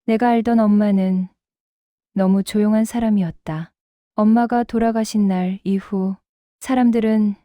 내가 알던 엄마는 너무 조용한 사람이었다. 엄마가 돌아가신 날 이후 사람들은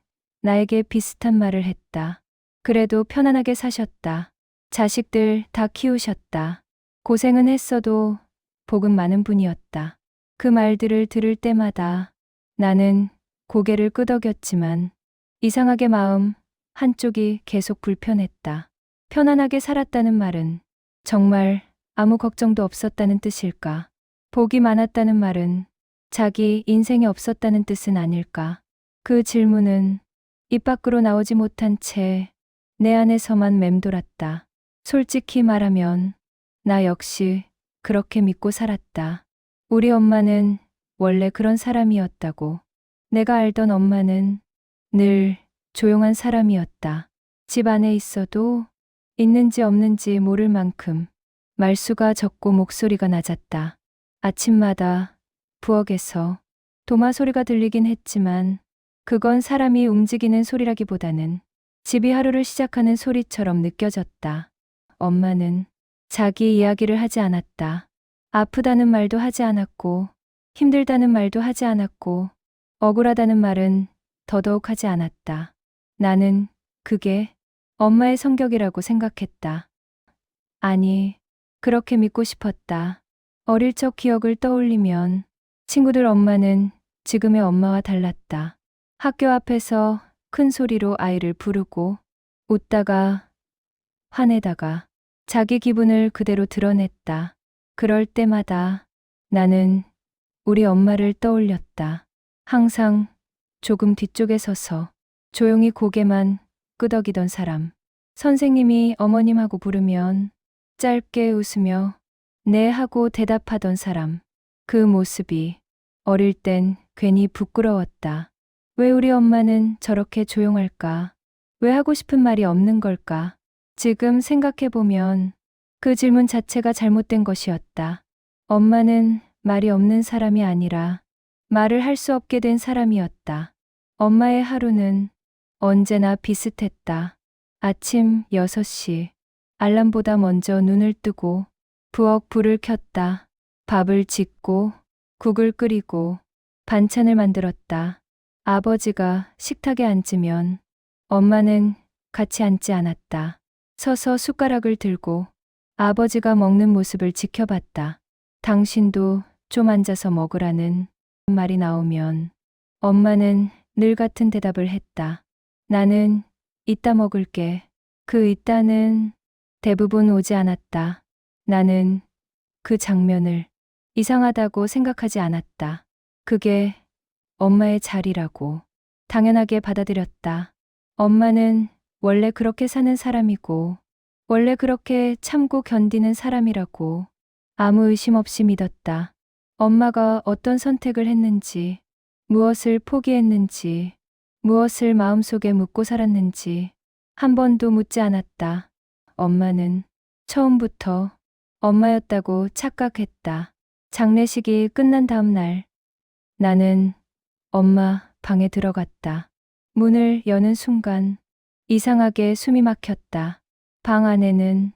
나에게 비슷한 말을 했다. 그래도 편안하게 사셨다. 자식들 다 키우셨다. 고생은 했어도 복은 많은 분이었다. 그 말들을 들을 때마다 나는 고개를 끄덕였지만 이상하게 마음 한쪽이 계속 불편했다. 편안하게 살았다는 말은 정말 아무 걱정도 없었다는 뜻일까? 복이 많았다는 말은 자기 인생이 없었다는 뜻은 아닐까? 그 질문은 입 밖으로 나오지 못한 채 내 안에서만 맴돌았다. 솔직히 말하면 나 역시 그렇게 믿고 살았다. 우리 엄마는 원래 그런 사람이었다고. 내가 알던 엄마는 늘 조용한 사람이었다. 집 안에 있어도 있는지 없는지 모를 만큼 말수가 적고 목소리가 낮았다. 아침마다 부엌에서 도마 소리가 들리긴 했지만 그건 사람이 움직이는 소리라기보다는 집이 하루를 시작하는 소리처럼 느껴졌다. 엄마는 자기 이야기를 하지 않았다. 아프다는 말도 하지 않았고 힘들다는 말도 하지 않았고 억울하다는 말은 더더욱 하지 않았다. 나는 그게 엄마의 성격이라고 생각했다. 아니, 그렇게 믿고 싶었다. 어릴 적 기억을 떠올리면 친구들 엄마는 지금의 엄마와 달랐다. 학교 앞에서 큰 소리로 아이를 부르고 웃다가 화내다가 자기 기분을 그대로 드러냈다. 그럴 때마다 나는 우리 엄마를 떠올렸다. 항상 조금 뒤쪽에 서서 조용히 고개만 끄덕이던 사람. 선생님이 어머님하고 부르면 짧게 웃으며 네 하고 대답하던 사람. 그 모습이 어릴 땐 괜히 부끄러웠다. 왜 우리 엄마는 저렇게 조용할까? 왜 하고 싶은 말이 없는 걸까? 지금 생각해보면 그 질문 자체가 잘못된 것이었다. 엄마는 말이 없는 사람이 아니라 말을 할 수 없게 된 사람이었다. 엄마의 하루는 언제나 비슷했다. 아침 6시, 알람보다 먼저 눈을 뜨고 부엌 불을 켰다. 밥을 짓고 국을 끓이고 반찬을 만들었다. 아버지가 식탁에 앉으면 엄마는 같이 앉지 않았다. 서서 숟가락을 들고 아버지가 먹는 모습을 지켜봤다. 당신도 좀 앉아서 먹으라는 말이 나오면 엄마는 늘 같은 대답을 했다. 나는 이따 먹을게. 그 이따는 대부분 오지 않았다. 나는 그 장면을 이상하다고 생각하지 않았다. 그게 엄마의 자리라고 당연하게 받아들였다. 엄마는 원래 그렇게 사는 사람이고 원래 그렇게 참고 견디는 사람이라고 아무 의심 없이 믿었다. 엄마가 어떤 선택을 했는지, 무엇을 포기했는지, 무엇을 마음속에 묻고 살았는지 한 번도 묻지 않았다. 엄마는 처음부터 엄마였다고 착각했다. 장례식이 끝난 다음 날 나는 엄마 방에 들어갔다. 문을 여는 순간 이상하게 숨이 막혔다. 방 안에는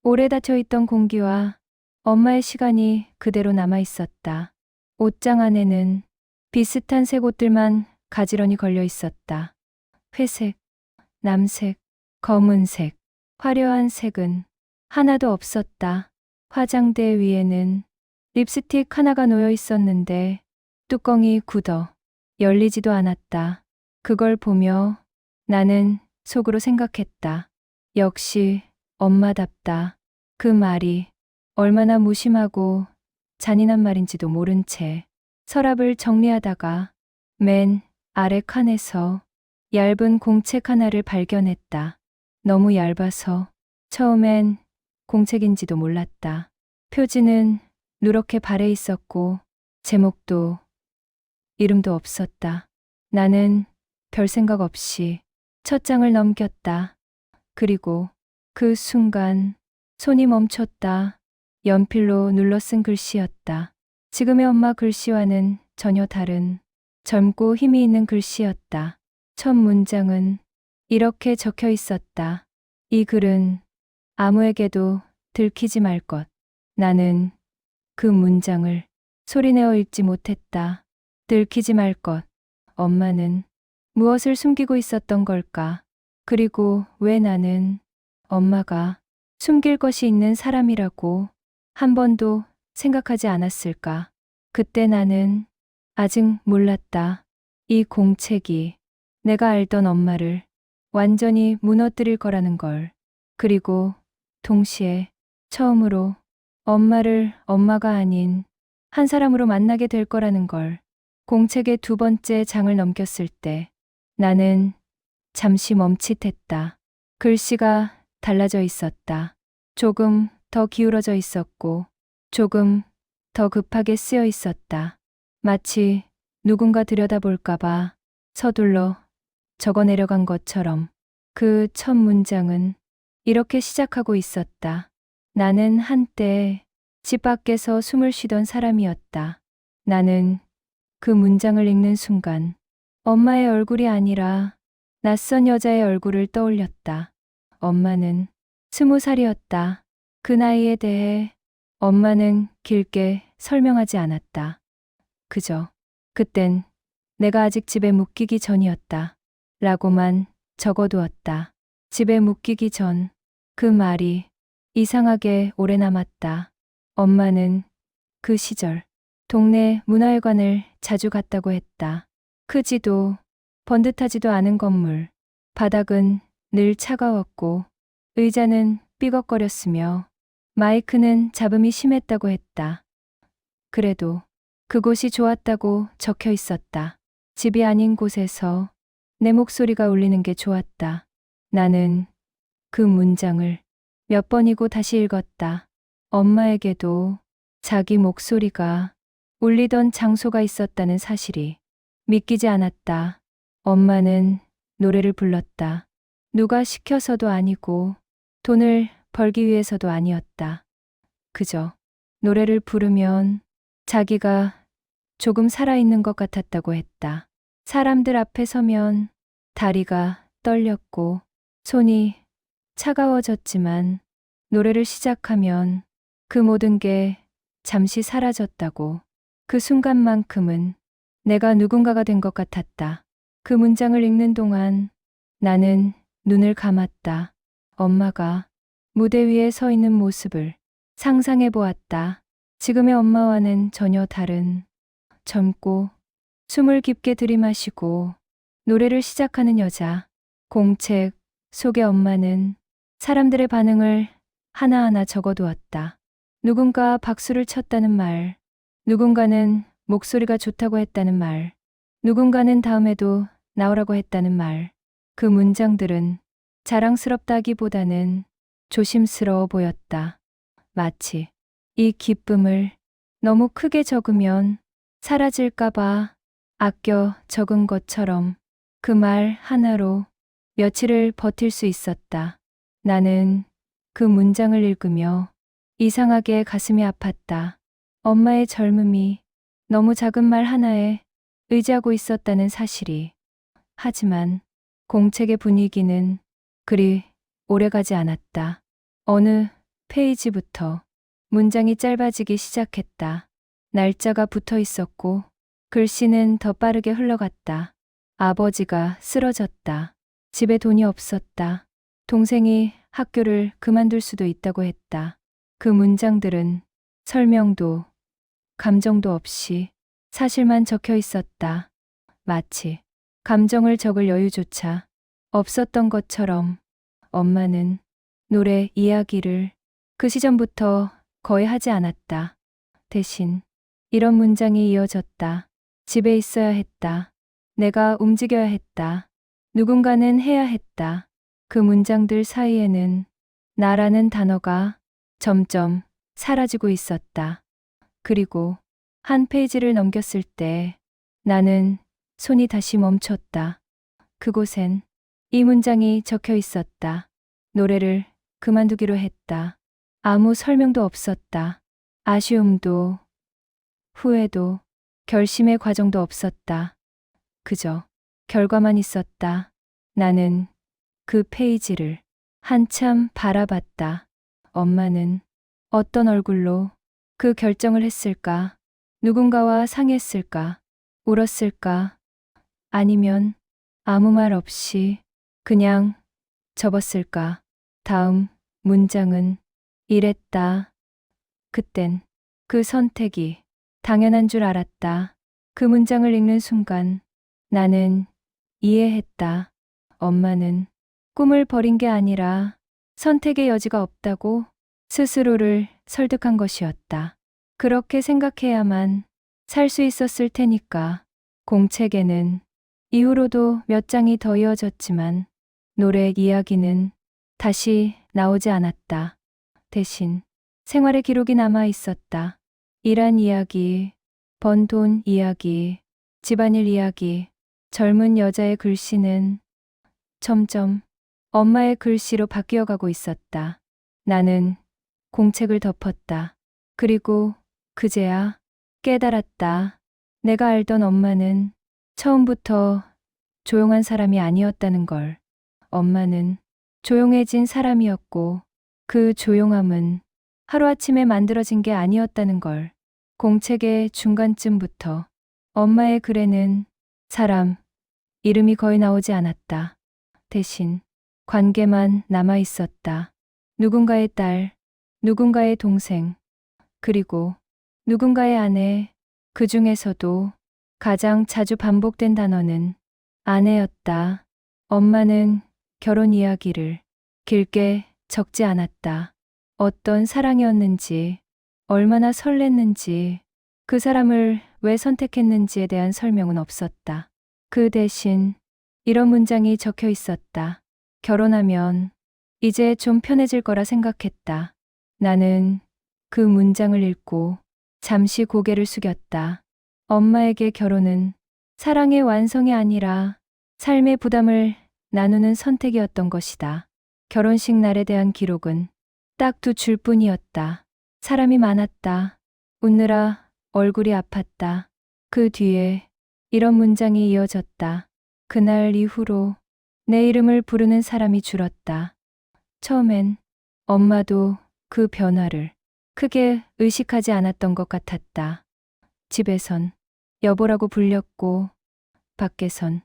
오래 닫혀있던 공기와 엄마의 시간이 그대로 남아 있었다. 옷장 안에는 비슷한 색 옷들만 가지런히 걸려 있었다. 회색, 남색, 검은색, 화려한 색은 하나도 없었다. 화장대 위에는 립스틱 하나가 놓여 있었는데 뚜껑이 굳어 열리지도 않았다. 그걸 보며 나는 속으로 생각했다. 역시 엄마답다. 그 말이 얼마나 무심하고 잔인한 말인지도 모른 채 서랍을 정리하다가 맨 아래 칸에서 얇은 공책 하나를 발견했다. 너무 얇아서 처음엔 공책인지도 몰랐다. 표지는 누렇게 발해 있었고 제목도 이름도 없었다. 나는 별 생각 없이 첫 장을 넘겼다. 그리고 그 순간 손이 멈췄다. 연필로 눌러 쓴 글씨였다. 지금의 엄마 글씨와는 전혀 다른 젊고 힘이 있는 글씨였다. 첫 문장은 이렇게 적혀 있었다. 이 글은 아무에게도 들키지 말 것. 나는 그 문장을 소리내어 읽지 못했다. 들키지 말 것. 엄마는 무엇을 숨기고 있었던 걸까? 그리고 왜 나는 엄마가 숨길 것이 있는 사람이라고 한 번도 생각하지 않았을까? 그때 나는 아직 몰랐다. 이 공책이 내가 알던 엄마를 완전히 무너뜨릴 거라는 걸. 그리고 동시에 처음으로 엄마를 엄마가 아닌 한 사람으로 만나게 될 거라는 걸. 공책의 두 번째 장을 넘겼을 때 나는 잠시 멈칫했다. 글씨가 달라져 있었다. 조금 더 기울어져 있었고 조금 더 급하게 쓰여 있었다. 마치 누군가 들여다볼까봐 서둘러 적어 내려간 것처럼. 그 첫 문장은 이렇게 시작하고 있었다. 나는 한때 집 밖에서 숨을 쉬던 사람이었다. 나는 그 문장을 읽는 순간 엄마의 얼굴이 아니라 낯선 여자의 얼굴을 떠올렸다. 엄마는 20살이었다. 그 나이에 대해 엄마는 길게 설명하지 않았다. 그저 그땐 내가 아직 집에 묶이기 전이었다. 라고만 적어두었다. 집에 묶이기 전. 그 말이 이상하게 오래 남았다. 엄마는 그 시절 동네 문화회관을 자주 갔다고 했다. 크지도 번듯하지도 않은 건물. 바닥은 늘 차가웠고 의자는 삐걱거렸으며 마이크는 잡음이 심했다고 했다. 그래도 그곳이 좋았다고 적혀 있었다. 집이 아닌 곳에서 내 목소리가 울리는 게 좋았다. 나는 그 문장을 몇 번이고 다시 읽었다. 엄마에게도 자기 목소리가 울리던 장소가 있었다는 사실이 믿기지 않았다. 엄마는 노래를 불렀다. 누가 시켜서도 아니고 돈을 벌기 위해서도 아니었다. 그저 노래를 부르면 자기가 조금 살아있는 것 같았다고 했다. 사람들 앞에 서면 다리가 떨렸고 손이 차가워졌지만 노래를 시작하면 그 모든 게 잠시 사라졌다고. 그 순간만큼은 내가 누군가가 된 것 같았다. 그 문장을 읽는 동안 나는 눈을 감았다. 엄마가 무대 위에 서 있는 모습을 상상해 보았다. 지금의 엄마와는 전혀 다른 젊고 숨을 깊게 들이마시고 노래를 시작하는 여자. 공책 속의 엄마는 사람들의 반응을 하나하나 적어두었다. 누군가 박수를 쳤다는 말, 누군가는 목소리가 좋다고 했다는 말, 누군가는 다음에도 나오라고 했다는 말. 그 문장들은 자랑스럽다기보다는 조심스러워 보였다. 마치 이 기쁨을 너무 크게 적으면 사라질까봐 아껴 적은 것처럼. 그 말 하나로 며칠을 버틸 수 있었다. 나는 그 문장을 읽으며 이상하게 가슴이 아팠다. 엄마의 젊음이 너무 작은 말 하나에 의지하고 있었다는 사실이. 하지만 공책의 분위기는 그리 오래가지 않았다. 어느 페이지부터 문장이 짧아지기 시작했다. 날짜가 붙어 있었고 글씨는 더 빠르게 흘러갔다. 아버지가 쓰러졌다. 집에 돈이 없었다. 동생이 학교를 그만둘 수도 있다고 했다. 그 문장들은 설명도 감정도 없이 사실만 적혀 있었다. 마치 감정을 적을 여유조차 없었던 것처럼. 엄마는 노래 이야기를 그 시점부터 거의 하지 않았다. 대신 이런 문장이 이어졌다. 집에 있어야 했다. 내가 움직여야 했다. 누군가는 해야 했다. 그 문장들 사이에는 나라는 단어가 점점 사라지고 있었다. 그리고 한 페이지를 넘겼을 때 나는 손이 다시 멈췄다. 그곳엔 이 문장이 적혀 있었다. 노래를 그만두기로 했다. 아무 설명도 없었다. 아쉬움도 후회도 결심의 과정도 없었다. 그저 결과만 있었다. 나는 그 페이지를 한참 바라봤다. 엄마는 어떤 얼굴로 그 결정을 했을까? 누군가와 상의했을까? 울었을까? 아니면 아무 말 없이 그냥 접었을까? 다음 문장은 이랬다. 그땐 그 선택이 당연한 줄 알았다. 그 문장을 읽는 순간 나는 이해했다. 엄마는 꿈을 버린 게 아니라 선택의 여지가 없다고 스스로를 설득한 것이었다. 그렇게 생각해야만 살 수 있었을 테니까. 공책에는 이후로도 몇 장이 더 이어졌지만 노래 이야기는 다시 나오지 않았다. 대신 생활의 기록이 남아 있었다. 일한 이야기, 번 돈 이야기, 집안일 이야기, 젊은 여자의 글씨는 점점 엄마의 글씨로 바뀌어가고 있었다. 나는 공책을 덮었다. 그리고 그제야 깨달았다. 내가 알던 엄마는 처음부터 조용한 사람이 아니었다는 걸. 엄마는 조용해진 사람이었고 그 조용함은 하루아침에 만들어진 게 아니었다는 걸. 공책의 중간쯤부터 엄마의 글에는 사람, 이름이 거의 나오지 않았다. 대신 관계만 남아 있었다. 누군가의 딸, 누군가의 동생, 그리고 누군가의 아내. 그 중에서도 가장 자주 반복된 단어는 아내였다. 엄마는 결혼 이야기를 길게 적지 않았다. 어떤 사랑이었는지, 얼마나 설렜는지, 그 사람을 왜 선택했는지에 대한 설명은 없었다. 그 대신 이런 문장이 적혀 있었다. 결혼하면 이제 좀 편해질 거라 생각했다. 나는 그 문장을 읽고 잠시 고개를 숙였다. 엄마에게 결혼은 사랑의 완성이 아니라 삶의 부담을 나누는 선택이었던 것이다. 결혼식 날에 대한 기록은 딱 2줄뿐이었다. 사람이 많았다. 웃느라 얼굴이 아팠다. 그 뒤에 이런 문장이 이어졌다. 그날 이후로 내 이름을 부르는 사람이 줄었다. 처음엔 엄마도 그 변화를 크게 의식하지 않았던 것 같았다. 집에선 여보라고 불렸고 밖에선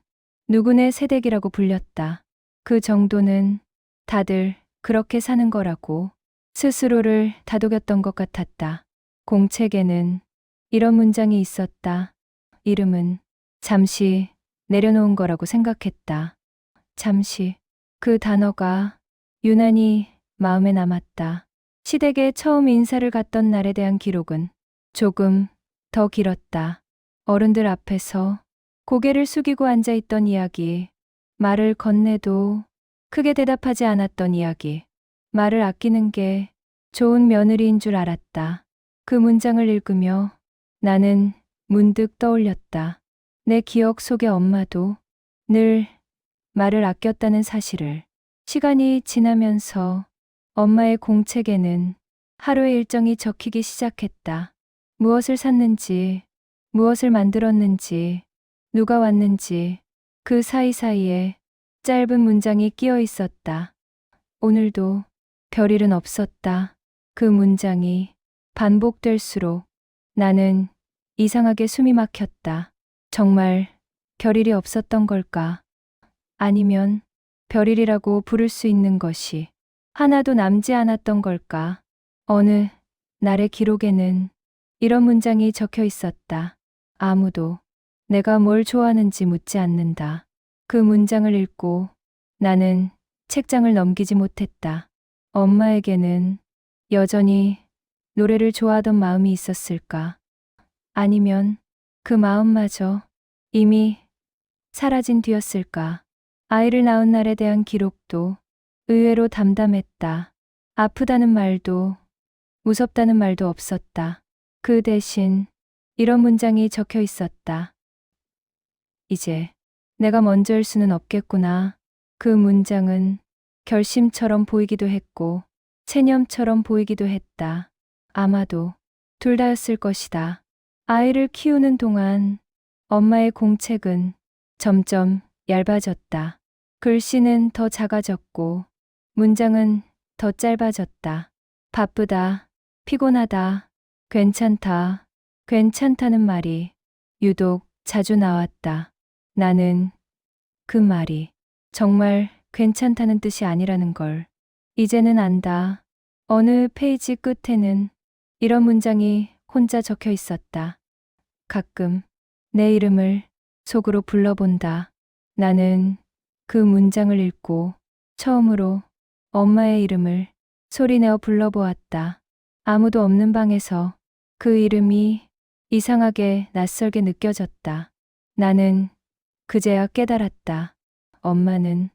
누구네 새댁이라고 불렸다. 그 정도는 다들 그렇게 사는 거라고 스스로를 다독였던 것 같았다. 공책에는 이런 문장이 있었다. 이름은 잠시 내려놓은 거라고 생각했다. 잠시. 그 단어가 유난히 마음에 남았다. 시댁에 처음 인사를 갔던 날에 대한 기록은 조금 더 길었다. 어른들 앞에서 고개를 숙이고 앉아있던 이야기, 말을 건네도 크게 대답하지 않았던 이야기, 말을 아끼는 게 좋은 며느리인 줄 알았다. 그 문장을 읽으며 나는 문득 떠올렸다. 내 기억 속의 엄마도 늘 말을 아꼈다는 사실을. 시간이 지나면서 엄마의 공책에는 하루의 일정이 적히기 시작했다. 무엇을 샀는지, 무엇을 만들었는지, 누가 왔는지, 그 사이사이에 짧은 문장이 끼어 있었다. 오늘도 별일은 없었다. 그 문장이 반복될수록 나는 이상하게 숨이 막혔다. 정말 별일이 없었던 걸까? 아니면 별일이라고 부를 수 있는 것이 하나도 남지 않았던 걸까? 어느 날의 기록에는 이런 문장이 적혀 있었다. 아무도 내가 뭘 좋아하는지 묻지 않는다. 그 문장을 읽고 나는 책장을 넘기지 못했다. 엄마에게는 여전히 노래를 좋아하던 마음이 있었을까? 아니면 그 마음마저 이미 사라진 뒤였을까? 아이를 낳은 날에 대한 기록도 의외로 담담했다. 아프다는 말도 무섭다는 말도 없었다. 그 대신 이런 문장이 적혀 있었다. 이제 내가 먼저일 수는 없겠구나. 그 문장은 결심처럼 보이기도 했고 체념처럼 보이기도 했다. 아마도 둘 다였을 것이다. 아이를 키우는 동안 엄마의 공책은 점점 얇아졌다. 글씨는 더 작아졌고 문장은 더 짧아졌다. 바쁘다, 피곤하다, 괜찮다, 괜찮다는 말이 유독 자주 나왔다. 나는 그 말이 정말 괜찮다는 뜻이 아니라는 걸 이제는 안다. 어느 페이지 끝에는 이런 문장이 혼자 적혀 있었다. 가끔 내 이름을 속으로 불러본다. 나는 그 문장을 읽고 처음으로 엄마의 이름을 소리내어 불러보았다. 아무도 없는 방에서 그 이름이 이상하게 낯설게 느껴졌다. 나는 그제야 깨달았다. 엄마는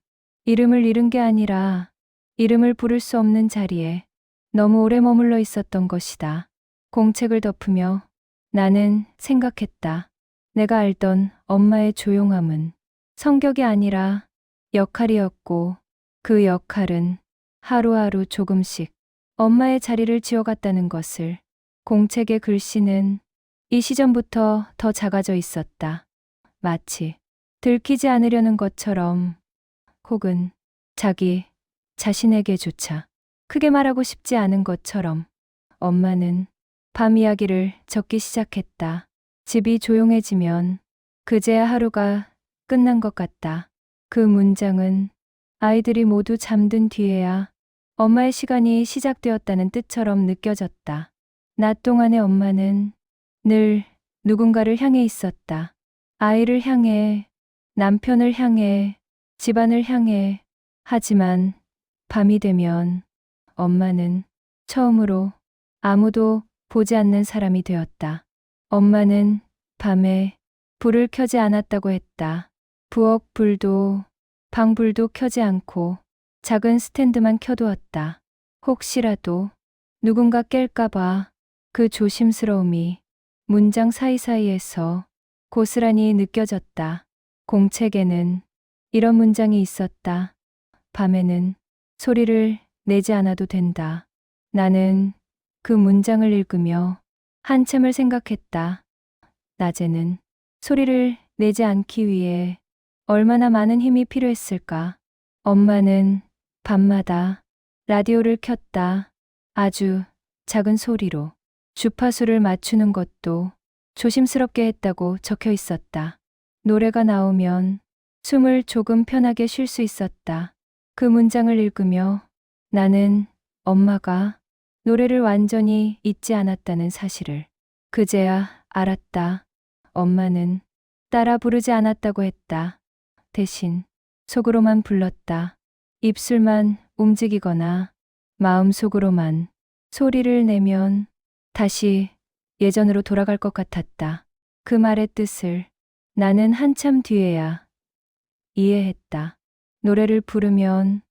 이름을 잃은 게 아니라 이름을 부를 수 없는 자리에 너무 오래 머물러 있었던 것이다. 공책을 덮으며 나는 생각했다. 내가 알던 엄마의 조용함은 성격이 아니라 역할이었고 그 역할은 하루하루 조금씩 엄마의 자리를 지어갔다는 것을. 공책의 글씨는 이 시점부터 더 작아져 있었다. 마치 들키지 않으려는 것처럼 혹은 자기 자신에게조차 크게 말하고 싶지 않은 것처럼 엄마는 밤 이야기를 적기 시작했다. 집이 조용해지면 그제야 하루가 끝난 것 같다. 그 문장은 아이들이 모두 잠든 뒤에야 엄마의 시간이 시작되었다는 뜻처럼 느껴졌다. 낮 동안의 엄마는 늘 누군가를 향해 있었다. 아이를 향해, 남편을 향해, 집안을 향해. 하지만 밤이 되면 엄마는 처음으로 아무도 보지 않는 사람이 되었다. 엄마는 밤에 불을 켜지 않았다고 했다. 부엌 불도 방 불도 켜지 않고 작은 스탠드만 켜두었다. 혹시라도 누군가 깰까봐. 그 조심스러움이 문장 사이사이에서 고스란히 느껴졌다. 공책에는 이런 문장이 있었다. 밤에는 소리를 내지 않아도 된다. 나는 그 문장을 읽으며 한참을 생각했다. 낮에는 소리를 내지 않기 위해 얼마나 많은 힘이 필요했을까. 엄마는 밤마다 라디오를 켰다. 아주 작은 소리로. 주파수를 맞추는 것도 조심스럽게 했다고 적혀 있었다. 노래가 나오면 숨을 조금 편하게 쉴 수 있었다. 그 문장을 읽으며 나는 엄마가 노래를 완전히 잊지 않았다는 사실을 그제야 알았다. 엄마는 따라 부르지 않았다고 했다. 대신 속으로만 불렀다. 입술만 움직이거나 마음속으로만 소리를 내면 다시 예전으로 돌아갈 것 같았다. 그 말의 뜻을 나는 한참 뒤에야 이해했다. 노래를 부르면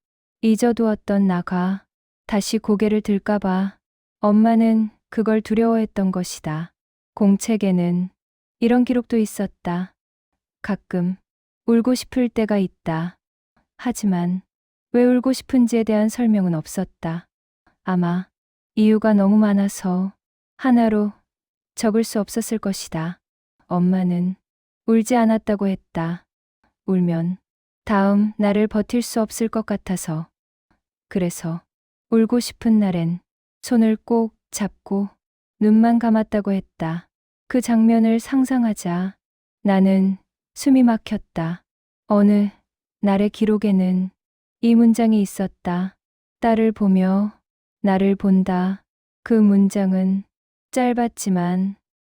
잊어두었던 나가 다시 고개를 들까봐 엄마는 그걸 두려워했던 것이다. 공책에는 이런 기록도 있었다. 가끔 울고 싶을 때가 있다. 하지만 왜 울고 싶은지에 대한 설명은 없었다. 아마 이유가 너무 많아서 하나로 적을 수 없었을 것이다. 엄마는 울지 않았다고 했다. 울면 다음 날을 버틸 수 없을 것 같아서. 그래서 울고 싶은 날엔 손을 꼭 잡고 눈만 감았다고 했다. 그 장면을 상상하자 나는 숨이 막혔다. 어느 날의 기록에는 이 문장이 있었다. 딸을 보며 나를 본다. 그 문장은 짧았지만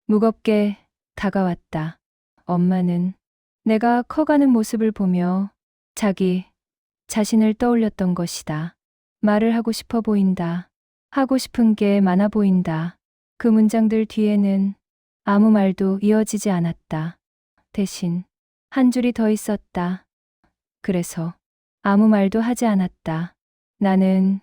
무겁게 다가왔다. 엄마는 내가 커가는 모습을 보며 자기 자신을 떠올렸던 것이다. 말을 하고 싶어 보인다. 하고 싶은 게 많아 보인다. 그 문장들 뒤에는 아무 말도 이어지지 않았다. 대신 한 줄이 더 있었다. 그래서 아무 말도 하지 않았다. 나는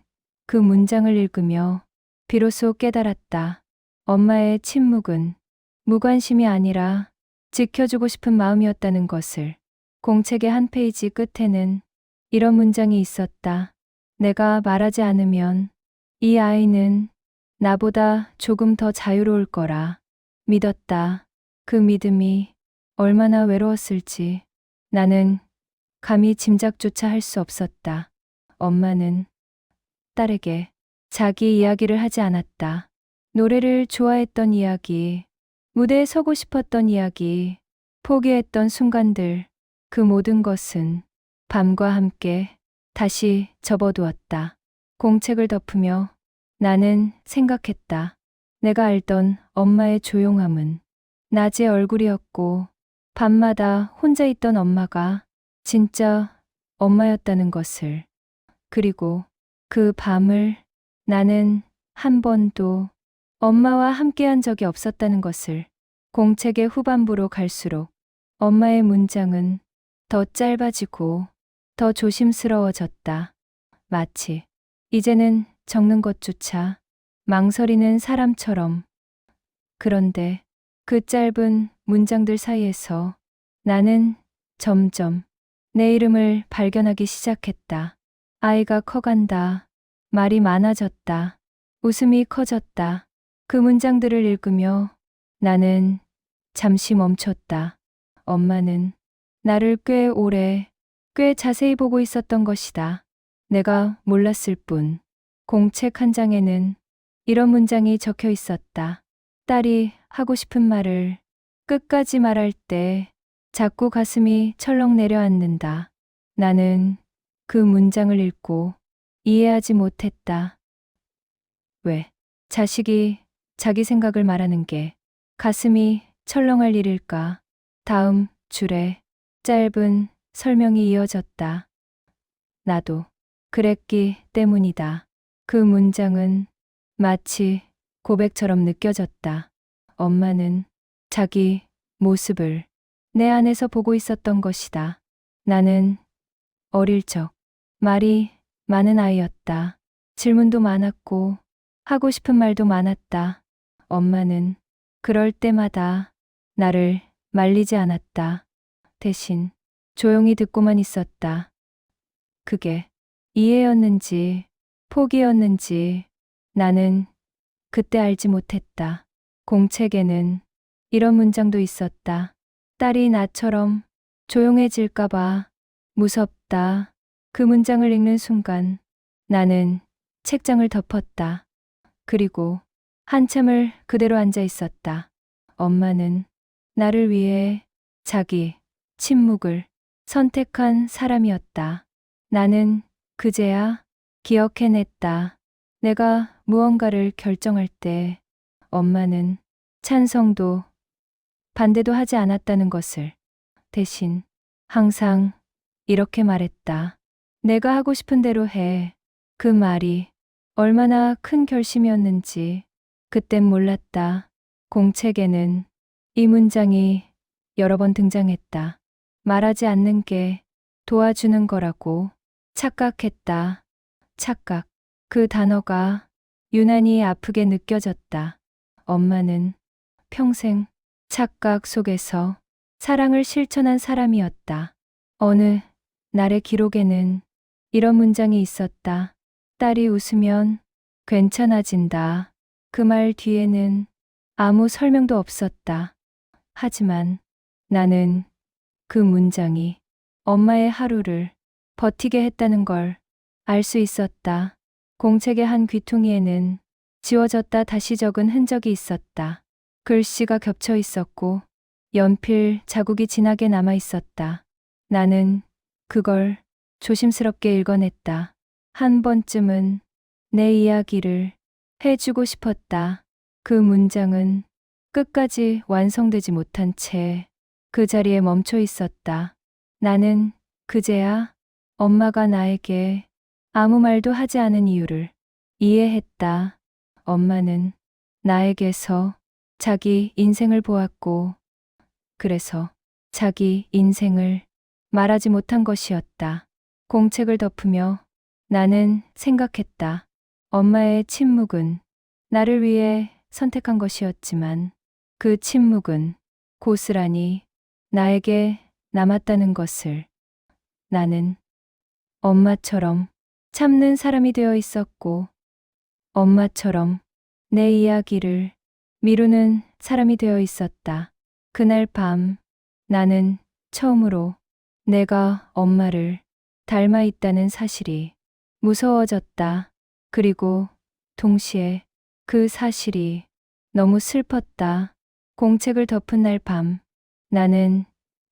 그 문장을 읽으며 비로소 깨달았다. 엄마의 침묵은 무관심이 아니라 지켜주고 싶은 마음이었다는 것을. 공책의 한 페이지 끝에는 이런 문장이 있었다. 내가 말하지 않으면 이 아이는 나보다 조금 더 자유로울 거라 믿었다. 그 믿음이 얼마나 외로웠을지 나는 감히 짐작조차 할 수 없었다. 엄마는 딸에게 자기 이야기를 하지 않았다. 노래를 좋아했던 이야기, 무대에 서고 싶었던 이야기, 포기했던 순간들, 그 모든 것은 밤과 함께 다시 접어두었다. 공책을 덮으며 나는 생각했다. 내가 알던 엄마의 조용함은 낮의 얼굴이었고 밤마다 혼자 있던 엄마가 진짜 엄마였다는 것을. 그리고 그 밤을 나는 한 번도 엄마와 함께한 적이 없었다는 것을. 공책의 후반부로 갈수록 엄마의 문장은 더 짧아지고 더 조심스러워졌다. 마치 이제는 적는 것조차 망설이는 사람처럼. 그런데 그 짧은 문장들 사이에서 나는 점점 내 이름을 발견하기 시작했다. 아이가 커간다. 말이 많아졌다. 웃음이 커졌다. 그 문장들을 읽으며 나는 잠시 멈췄다. 엄마는 나를 꽤 오래, 꽤 자세히 보고 있었던 것이다. 내가 몰랐을 뿐. 공책 한 장에는 이런 문장이 적혀 있었다. 딸이 하고 싶은 말을 끝까지 말할 때 자꾸 가슴이 철렁 내려앉는다. 나는 그 문장을 읽고 이해하지 못했다. 왜 자식이 자기 생각을 말하는 게 가슴이 철렁할 일일까? 다음 줄에 짧은 설명이 이어졌다. 나도 그랬기 때문이다. 그 문장은 마치 고백처럼 느껴졌다. 엄마는 자기 모습을 내 안에서 보고 있었던 것이다. 나는 어릴 적 말이 많은 아이였다. 질문도 많았고 하고 싶은 말도 많았다. 엄마는 그럴 때마다 나를 말리지 않았다. 대신 조용히 듣고만 있었다. 그게 이해였는지 포기였는지 나는 그때 알지 못했다. 공책에는 이런 문장도 있었다. 딸이 나처럼 조용해질까봐 무섭다. 그 문장을 읽는 순간 나는 책장을 덮었다. 그리고 한참을 그대로 앉아 있었다. 엄마는 나를 위해 자기 침묵을 선택한 사람이었다. 나는 그제야 기억해냈다. 내가 무언가를 결정할 때 엄마는 찬성도 반대도 하지 않았다는 것을. 대신 항상 이렇게 말했다. 내가 하고 싶은 대로 해. 그 말이 얼마나 큰 결심이었는지 그땐 몰랐다. 공책에는 이 문장이 여러 번 등장했다. 말하지 않는 게 도와주는 거라고 착각했다. 착각. 그 단어가 유난히 아프게 느껴졌다. 엄마는 평생 착각 속에서 사랑을 실천한 사람이었다. 어느 날의 기록에는 이런 문장이 있었다. 딸이 웃으면 괜찮아진다. 그 말 뒤에는 아무 설명도 없었다. 하지만 나는 그 문장이 엄마의 하루를 버티게 했다는 걸 알 수 있었다. 공책의 한 귀퉁이에는 지워졌다 다시 적은 흔적이 있었다. 글씨가 겹쳐 있었고 연필 자국이 진하게 남아 있었다. 나는 그걸 조심스럽게 읽어냈다. 한 번쯤은 내 이야기를 해주고 싶었다. 그 문장은 끝까지 완성되지 못한 채 그 자리에 멈춰 있었다. 나는 그제야 엄마가 나에게 아무 말도 하지 않은 이유를 이해했다. 엄마는 나에게서 자기 인생을 보았고, 그래서 자기 인생을 말하지 못한 것이었다. 공책을 덮으며 나는 생각했다. 엄마의 침묵은 나를 위해 선택한 것이었지만 그 침묵은 고스란히 나에게 남았다는 것을. 나는 엄마처럼 참는 사람이 되어 있었고 엄마처럼 내 이야기를 미루는 사람이 되어 있었다. 그날 밤 나는 처음으로 내가 엄마를 닮아 있다는 사실이 무서워졌다. 그리고 동시에 그 사실이 너무 슬펐다. 공책을 덮은 날 밤, 나는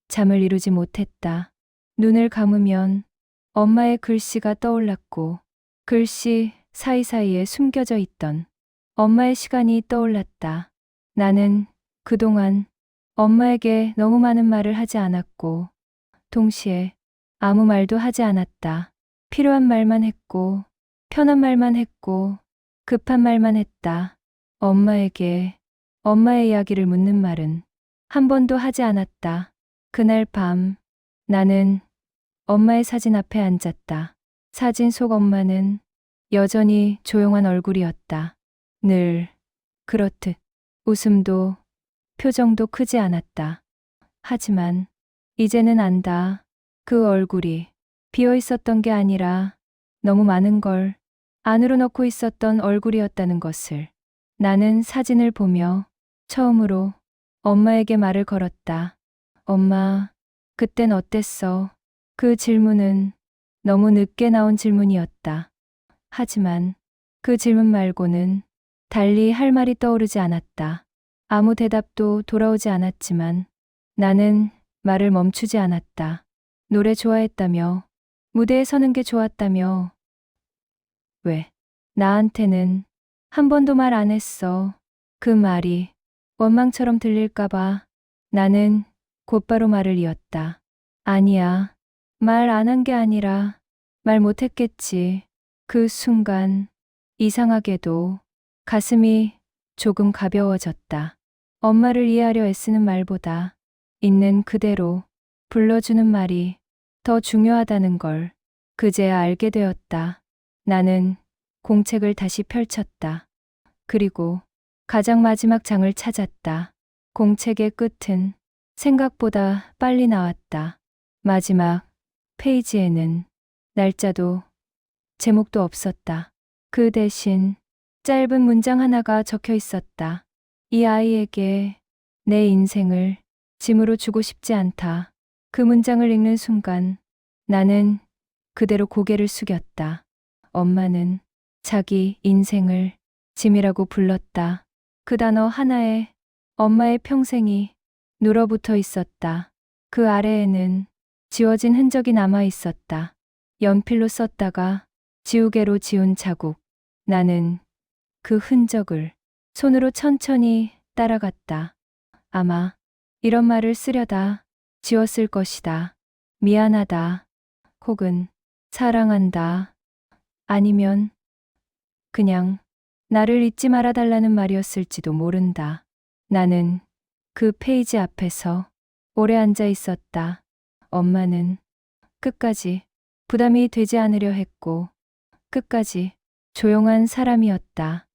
잠을 이루지 못했다. 눈을 감으면 엄마의 글씨가 떠올랐고, 글씨 사이사이에 숨겨져 있던 엄마의 시간이 떠올랐다. 나는 그동안 엄마에게 너무 많은 말을 하지 않았고, 동시에 아무 말도 하지 않았다. 필요한 말만 했고, 편한 말만 했고, 급한 말만 했다. 엄마에게 엄마의 이야기를 묻는 말은 한 번도 하지 않았다. 그날 밤, 나는 엄마의 사진 앞에 앉았다. 사진 속 엄마는 여전히 조용한 얼굴이었다. 늘 그렇듯 웃음도 표정도 크지 않았다. 하지만 이제는 안다. 그 얼굴이 비어 있었던 게 아니라 너무 많은 걸 안으로 넣고 있었던 얼굴이었다는 것을. 나는 사진을 보며 처음으로 엄마에게 말을 걸었다. 엄마, 그땐 어땠어? 그 질문은 너무 늦게 나온 질문이었다. 하지만 그 질문 말고는 달리 할 말이 떠오르지 않았다. 아무 대답도 돌아오지 않았지만 나는 말을 멈추지 않았다. 노래 좋아했다며, 무대에 서는 게 좋았다며. 왜? 나한테는 한 번도 말 안 했어. 그 말이 원망처럼 들릴까봐 나는 곧바로 말을 이었다. 아니야. 말 안 한 게 아니라 말 못했겠지. 그 순간 이상하게도 가슴이 조금 가벼워졌다. 엄마를 이해하려 애쓰는 말보다 있는 그대로 불러주는 말이 더 중요하다는 걸 그제야 알게 되었다. 나는 공책을 다시 펼쳤다. 그리고 가장 마지막 장을 찾았다. 공책의 끝은 생각보다 빨리 나왔다. 마지막 페이지에는 날짜도 제목도 없었다. 그 대신 짧은 문장 하나가 적혀 있었다. 이 아이에게 내 인생을 짐으로 주고 싶지 않다. 그 문장을 읽는 순간 나는 그대로 고개를 숙였다. 엄마는 자기 인생을 짐이라고 불렀다. 그 단어 하나에 엄마의 평생이 눌어붙어 있었다. 그 아래에는 지워진 흔적이 남아 있었다. 연필로 썼다가 지우개로 지운 자국. 나는 그 흔적을 손으로 천천히 따라갔다. 아마 이런 말을 쓰려다 지웠을 것이다. 미안하다. 혹은 사랑한다. 아니면 그냥 나를 잊지 말아달라는 말이었을지도 모른다. 나는 그 페이지 앞에서 오래 앉아 있었다. 엄마는 끝까지 부담이 되지 않으려 했고 끝까지 조용한 사람이었다.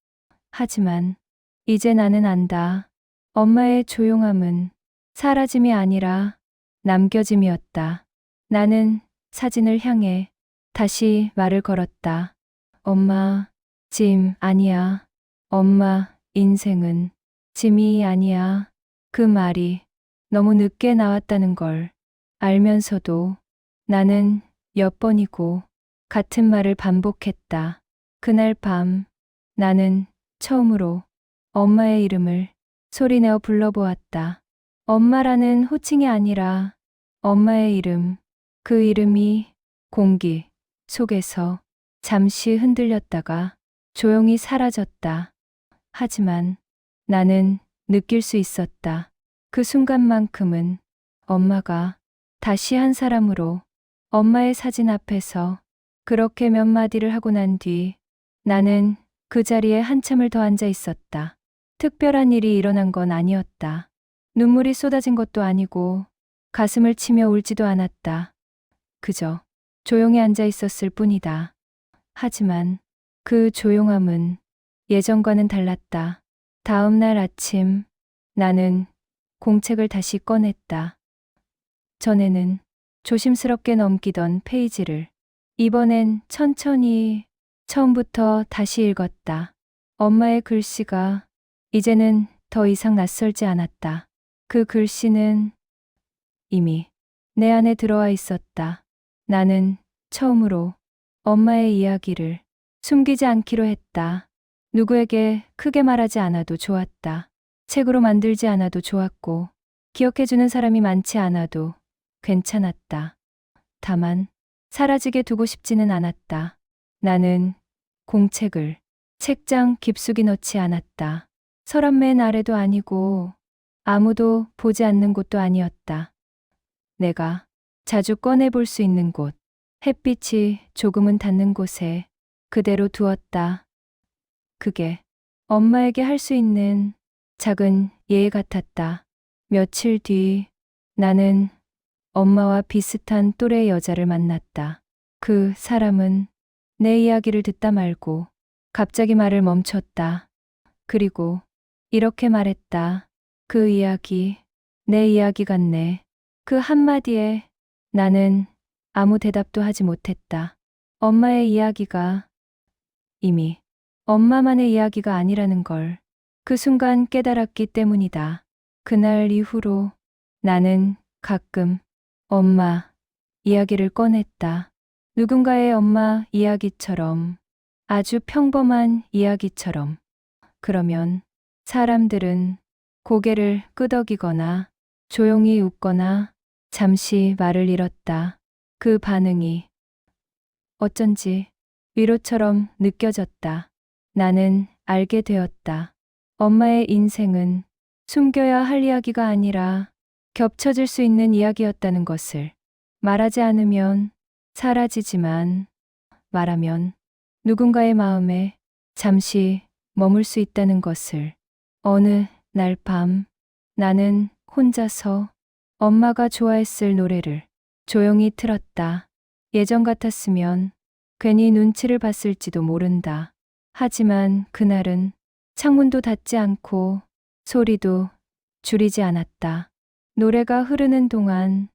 하지만 이제 나는 안다. 엄마의 조용함은 사라짐이 아니라 남겨짐이었다. 나는 사진을 향해 다시 말을 걸었다. 엄마, 짐 아니야. 엄마, 인생은 짐이 아니야. 그 말이 너무 늦게 나왔다는 걸 알면서도 나는 몇 번이고 같은 말을 반복했다. 그날 밤 나는 처음으로 엄마의 이름을 소리내어 불러보았다. 엄마라는 호칭이 아니라 엄마의 이름, 그 이름이 공기 속에서 잠시 흔들렸다가 조용히 사라졌다. 하지만 나는 느낄 수 있었다. 그 순간만큼은 엄마가 다시 한 사람으로 엄마의 사진 앞에서 그렇게 몇 마디를 하고 난 뒤 나는 그 자리에 한참을 더 앉아 있었다. 특별한 일이 일어난 건 아니었다. 눈물이 쏟아진 것도 아니고 가슴을 치며 울지도 않았다. 그저 조용히 앉아 있었을 뿐이다. 하지만 그 조용함은 예전과는 달랐다. 다음 날 아침 나는 공책을 다시 꺼냈다. 전에는 조심스럽게 넘기던 페이지를 이번엔 천천히 처음부터 다시 읽었다. 엄마의 글씨가 이제는 더 이상 낯설지 않았다. 그 글씨는 이미 내 안에 들어와 있었다. 나는 처음으로 엄마의 이야기를 숨기지 않기로 했다. 누구에게 크게 말하지 않아도 좋았다. 책으로 만들지 않아도 좋았고, 기억해주는 사람이 많지 않아도 괜찮았다. 다만, 사라지게 두고 싶지는 않았다. 나는 공책을 책장 깊숙이 넣지 않았다. 서랍 맨 아래도 아니고, 아무도 보지 않는 곳도 아니었다. 내가 자주 꺼내볼 수 있는 곳, 햇빛이 조금은 닿는 곳에 그대로 두었다. 그게 엄마에게 할 수 있는 작은 예의 같았다. 며칠 뒤 나는 엄마와 비슷한 또래의 여자를 만났다. 그 사람은 내 이야기를 듣다 말고 갑자기 말을 멈췄다. 그리고 이렇게 말했다. 그 이야기, 내 이야기 같네. 그 한마디에 나는 아무 대답도 하지 못했다. 엄마의 이야기가 이미 엄마만의 이야기가 아니라는 걸 그 순간 깨달았기 때문이다. 그날 이후로 나는 가끔 엄마 이야기를 꺼냈다. 누군가의 엄마 이야기처럼, 아주 평범한 이야기처럼. 그러면 사람들은 고개를 끄덕이거나 조용히 웃거나 잠시 말을 잃었다. 그 반응이 어쩐지 위로처럼 느껴졌다. 나는 알게 되었다. 엄마의 인생은 숨겨야 할 이야기가 아니라 겹쳐질 수 있는 이야기였다는 것을. 말하지 않으면 사라지지만 말하면 누군가의 마음에 잠시 머물 수 있다는 것을. 어느 날 밤 나는 혼자서 엄마가 좋아했을 노래를 조용히 틀었다. 예전 같았으면 괜히 눈치를 봤을지도 모른다. 하지만 그날은 창문도 닫지 않고 소리도 줄이지 않았다. 노래가 흐르는 동안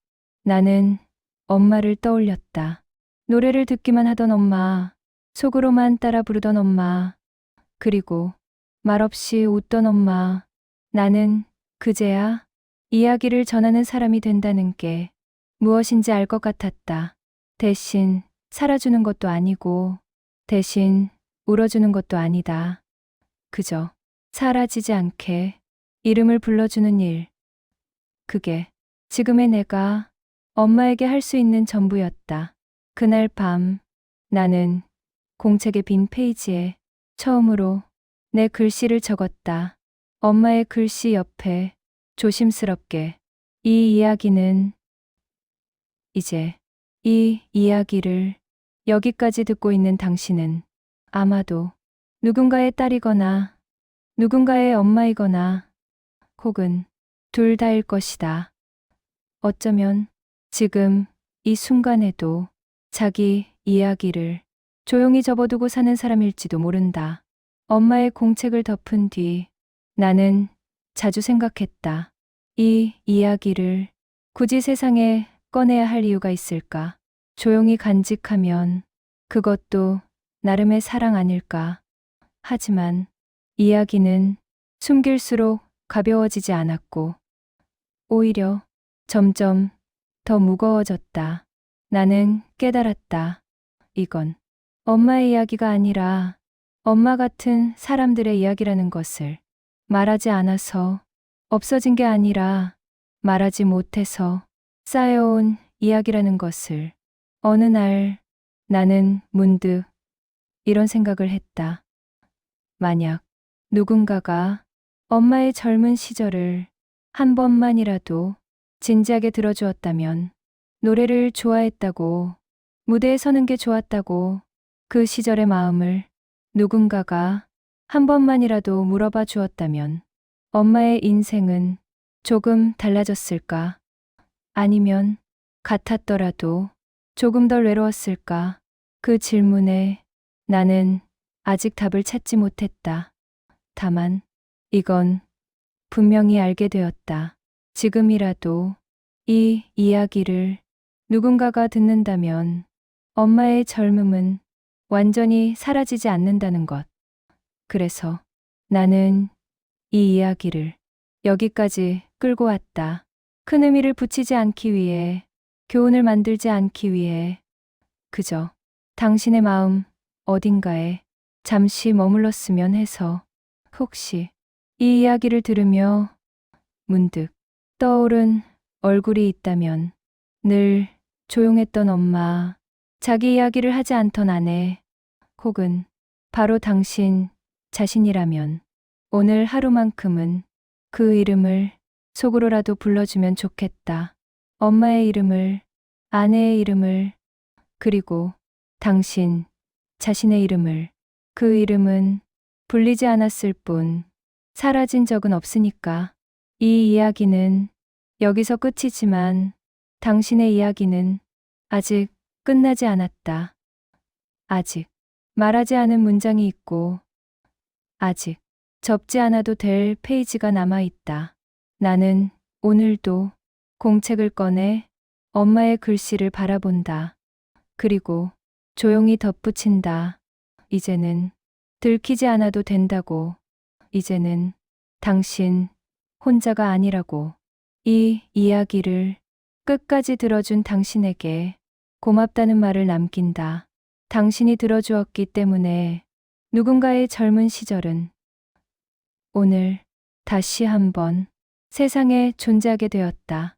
나는 엄마를 떠올렸다. 노래를 듣기만 하던 엄마, 속으로만 따라 부르던 엄마, 그리고 말없이 웃던 엄마. 나는 그제야 이야기를 전하는 사람이 된다는 게 무엇인지 알 것 같았다. 대신 살아주는 것도 아니고, 대신 울어주는 것도 아니다. 그저 사라지지 않게 이름을 불러주는 일. 그게 지금의 내가 엄마에게 할 수 있는 전부였다. 그날 밤 나는 공책의 빈 페이지에 처음으로 내 글씨를 적었다. 엄마의 글씨 옆에 조심스럽게. 이 이야기는 이제 이 이야기를 여기까지 듣고 있는 당신은 아마도 누군가의 딸이거나 누군가의 엄마이거나 혹은 둘 다일 것이다. 어쩌면 지금 이 순간에도 자기 이야기를 조용히 접어두고 사는 사람일지도 모른다. 엄마의 공책을 덮은 뒤 나는 자주 생각했다. 이 이야기를 굳이 세상에 꺼내야 할 이유가 있을까? 조용히 간직하면 그것도 나름의 사랑 아닐까? 하지만 이야기는 숨길수록 가벼워지지 않았고 오히려 점점 더 무거워졌다. 나는 깨달았다. 이건 엄마의 이야기가 아니라 엄마 같은 사람들의 이야기라는 것을. 말하지 않아서 없어진 게 아니라 말하지 못해서 쌓여온 이야기라는 것을. 어느 날 나는 문득 이런 생각을 했다. 만약 누군가가 엄마의 젊은 시절을 한 번만이라도 진지하게 들어주었다면, 노래를 좋아했다고, 무대에 서는 게 좋았다고 그 시절의 마음을 누군가가 한 번만이라도 물어봐 주었다면 엄마의 인생은 조금 달라졌을까? 아니면 같았더라도 조금 덜 외로웠을까? 그 질문에 나는 아직 답을 찾지 못했다. 다만 이건 분명히 알게 되었다. 지금이라도 이 이야기를 누군가가 듣는다면 엄마의 젊음은 완전히 사라지지 않는다는 것. 그래서 나는 이 이야기를 여기까지 끌고 왔다. 큰 의미를 붙이지 않기 위해, 교훈을 만들지 않기 위해, 그저 당신의 마음 어딘가에 잠시 머물렀으면 해서 혹시 이 이야기를 들으며 문득 떠오른 얼굴이 있다면 늘 조용했던 엄마, 자기 이야기를 하지 않던 아내, 혹은 바로 당신 자신이라면 오늘 하루만큼은 그 이름을 속으로라도 불러주면 좋겠다. 엄마의 이름을, 아내의 이름을, 그리고 당신 자신의 이름을. 그 이름은 불리지 않았을 뿐 사라진 적은 없으니까. 이 이야기는 여기서 끝이지만 당신의 이야기는 아직 끝나지 않았다. 아직 말하지 않은 문장이 있고 아직 접지 않아도 될 페이지가 남아 있다. 나는 오늘도 공책을 꺼내 엄마의 글씨를 바라본다. 그리고 조용히 덧붙인다. 이제는 들키지 않아도 된다고. 이제는 당신 혼자가 아니라고. 이 이야기를 끝까지 들어준 당신에게 고맙다는 말을 남긴다. 당신이 들어주었기 때문에 누군가의 젊은 시절은 오늘 다시 한번 세상에 존재하게 되었다.